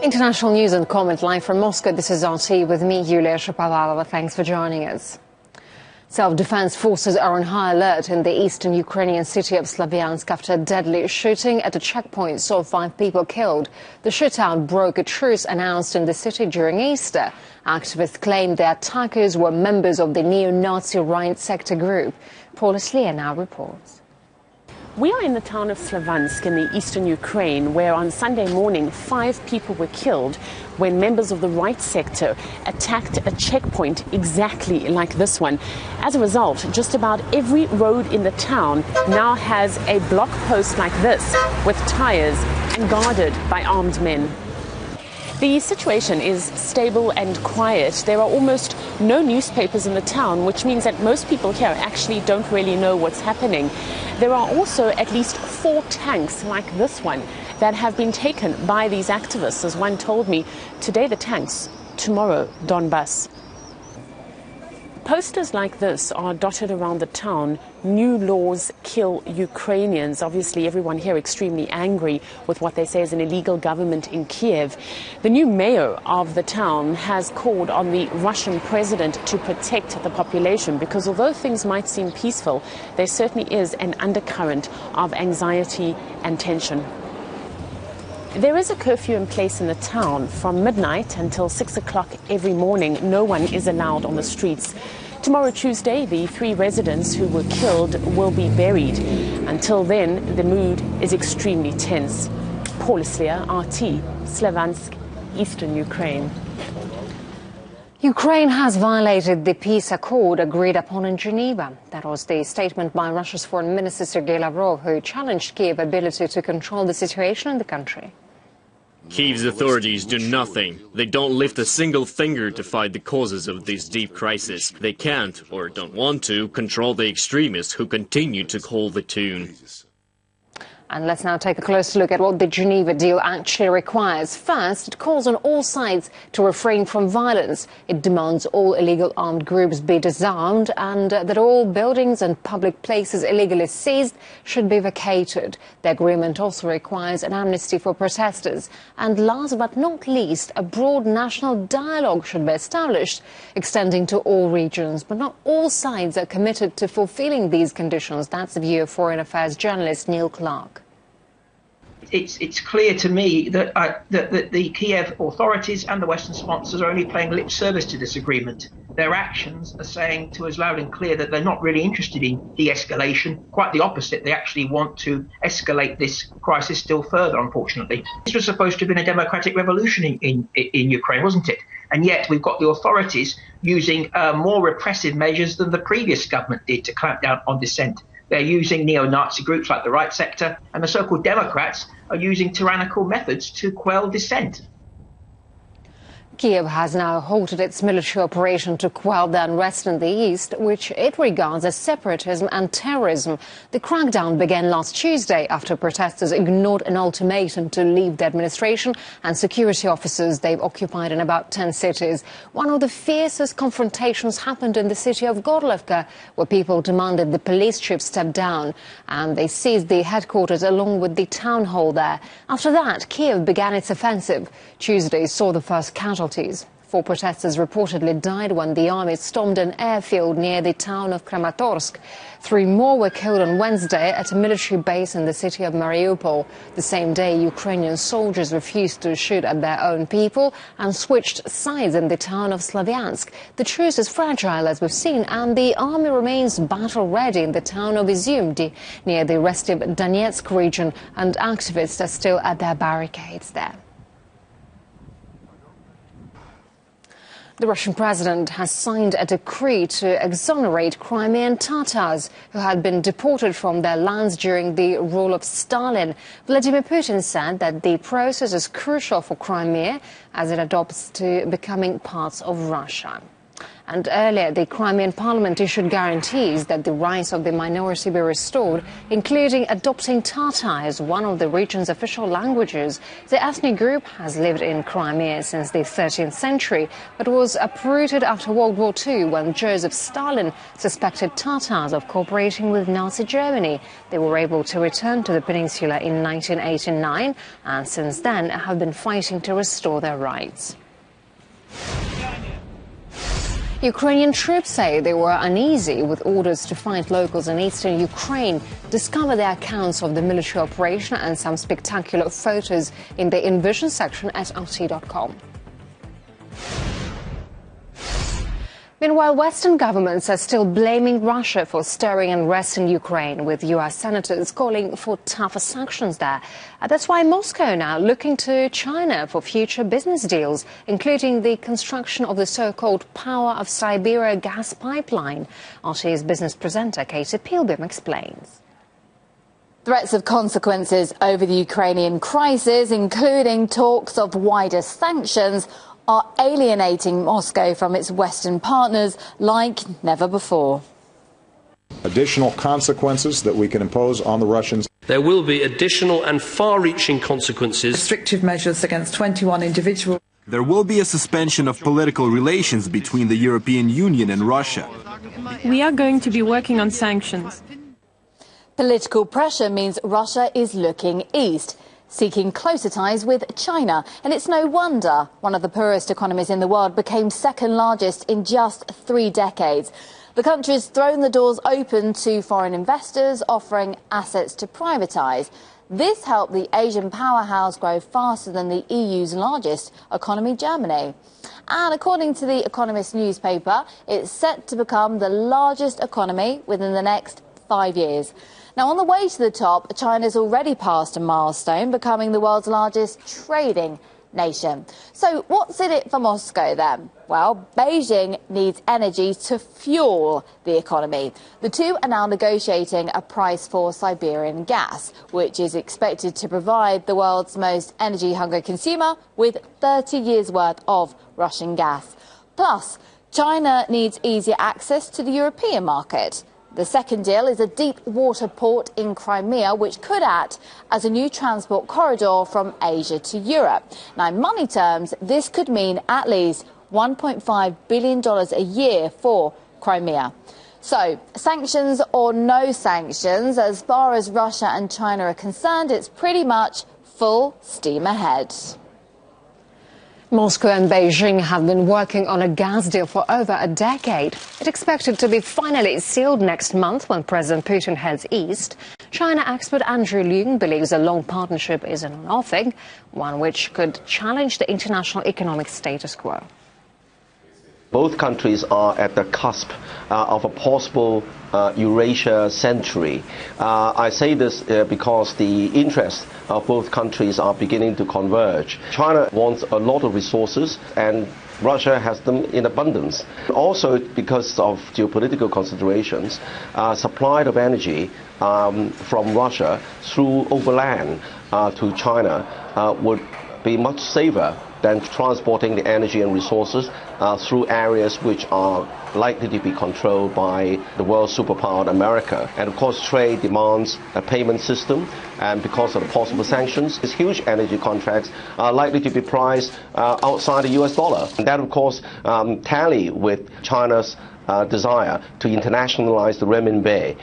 International news and comment live from Moscow. This is RT with me, Yulia Shapovalova. Thanks for joining us. Self-defense forces are on high alert in the eastern Ukrainian city of Slavyansk after a deadly shooting at a checkpoint saw 5 people killed. The shootout broke a truce announced in the city during Easter. Activists claimed the attackers were members of the neo-Nazi right sector group. Paul Aslia now reports. We are in the town of Slavyansk in the eastern Ukraine, where on Sunday morning 5 people were killed when members of the right sector attacked a checkpoint exactly like this one. As a result, just about every road in the town now has a block post like this with tires and guarded by armed men. The situation is stable and quiet. There are almost no newspapers in the town, which means that most people here actually don't really know what's happening. There are also at least 4 tanks like this one that have been taken by these activists. As one told me, today the tanks, tomorrow Donbass. Posters like this are dotted around the town. New laws kill Ukrainians. Obviously, everyone here extremely angry with what they say is an illegal government in Kiev. The new mayor of the town has called on the Russian president to protect the population because although things might seem peaceful, there certainly is an undercurrent of anxiety and tension. There is a curfew in place in the town. From midnight until 6 o'clock every morning, no one is allowed on the streets. Tomorrow, Tuesday, the 3 residents who were killed will be buried. Until then, the mood is extremely tense. Paul Aslia, RT, Slavyansk, Eastern Ukraine. Ukraine has violated the peace accord agreed upon in Geneva. That was the statement by Russia's Foreign Minister Sergei Lavrov, who challenged Kiev's ability to control the situation in the country. Kiev's authorities do nothing. They don't lift a single finger to fight the causes of this deep crisis. They can't, or don't want to, control the extremists who continue to call the tune. And let's now take a closer look at what the Geneva deal actually requires. First, it calls on all sides to refrain from violence. It demands all illegal armed groups be disarmed and that all buildings and public places illegally seized should be vacated. The agreement also requires an amnesty for protesters. And last but not least, a broad national dialogue should be established, extending to all regions. But not all sides are committed to fulfilling these conditions. That's the view of Foreign Affairs journalist Neil Clark. It's clear to me that the Kiev authorities and the Western sponsors are only paying lip service to this agreement. Their actions are saying to us loud and clear that they're not really interested in de-escalation. Quite the opposite. They actually want to escalate this crisis still further, unfortunately. This was supposed to have been a democratic revolution in Ukraine, wasn't it? And yet we've got the authorities using more repressive measures than the previous government did to clamp down on dissent. They're using neo-Nazi groups like the right sector, and the so-called Democrats are using tyrannical methods to quell dissent. Kiev has now halted its military operation to quell the unrest in the east, which it regards as separatism and terrorism. The crackdown began last Tuesday after protesters ignored an ultimatum to leave the administration and security offices they've occupied in about 10 cities. One of the fiercest confrontations happened in the city of Gorlivka, where people demanded the police chief step down, and they seized the headquarters along with the town hall there. After that, Kiev began its offensive. Tuesday saw the first casualties. 4 protesters reportedly died when the army stormed an airfield near the town of Kramatorsk. 3 more were killed on Wednesday at a military base in the city of Mariupol. The same day, Ukrainian soldiers refused to shoot at their own people and switched sides in the town of Slavyansk. The truce is fragile, as we've seen, and the army remains battle-ready in the town of Izum, near the restive Donetsk region, and activists are still at their barricades there. The Russian president has signed a decree to exonerate Crimean Tatars who had been deported from their lands during the rule of Stalin. Vladimir Putin said that the process is crucial for Crimea as it adopts to becoming parts of Russia. And earlier, the Crimean parliament issued guarantees that the rights of the minority be restored, including adopting Tatar as one of the region's official languages. The ethnic group has lived in Crimea since the 13th century, but was uprooted after World War II when Joseph Stalin suspected Tatars of cooperating with Nazi Germany. They were able to return to the peninsula in 1989 and since then have been fighting to restore their rights. Ukrainian troops say they were uneasy with orders to fight locals in eastern Ukraine. Discover the accounts of the military operation and some spectacular photos in the Envision section at rt.com. Meanwhile, Western governments are still blaming Russia for stirring unrest in Ukraine, with US senators calling for tougher sanctions there. That's why Moscow now looking to China for future business deals, including the construction of the so-called Power of Siberia gas pipeline. RT's business presenter Katie Pilbeam explains. Threats of consequences over the Ukrainian crisis, including talks of wider sanctions, are alienating Moscow from its Western partners like never before. Additional consequences that we can impose on the Russians. There will be additional and far-reaching consequences. Restrictive measures against 21 individuals. There will be a suspension of political relations between the European Union and Russia. We are going to be working on sanctions. Political pressure means Russia is looking east, seeking closer ties with China. And it's no wonder one of the poorest economies in the world became second largest in just 3 decades. The country's thrown the doors open to foreign investors, offering assets to privatise. This helped the Asian powerhouse grow faster than the EU's largest economy, Germany. And according to the Economist newspaper, it's set to become the largest economy within the next 5 years. Now, on the way to the top, China's already passed a milestone, becoming the world's largest trading nation. So what's in it for Moscow then? Well, Beijing needs energy to fuel the economy. The two are now negotiating a price for Siberian gas, which is expected to provide the world's most energy-hungry consumer with 30 years' worth of Russian gas. Plus, China needs easier access to the European market. The second deal is a deep water port in Crimea, which could act as a new transport corridor from Asia to Europe. Now, in money terms, this could mean at least $1.5 billion a year for Crimea. So, sanctions or no sanctions, as far as Russia and China are concerned, it's pretty much full steam ahead. Moscow and Beijing have been working on a gas deal for over a decade. It's expected to be finally sealed next month when President Putin heads east. China expert Andrew Leung believes a long partnership is an offing, one which could challenge the international economic status quo. Both countries are at the cusp of a possible Eurasia century. I say this because the interests of both countries are beginning to converge. China wants a lot of resources and Russia has them in abundance. Also, because of geopolitical considerations, supply of energy from Russia through overland to China would be much safer than transporting the energy and resources through areas which are likely to be controlled by the world superpower America. And of course, trade demands a payment system, and because of the possible sanctions, these huge energy contracts are likely to be priced outside the US dollar. And that, of course, tally with China's desire to internationalize the renminbi.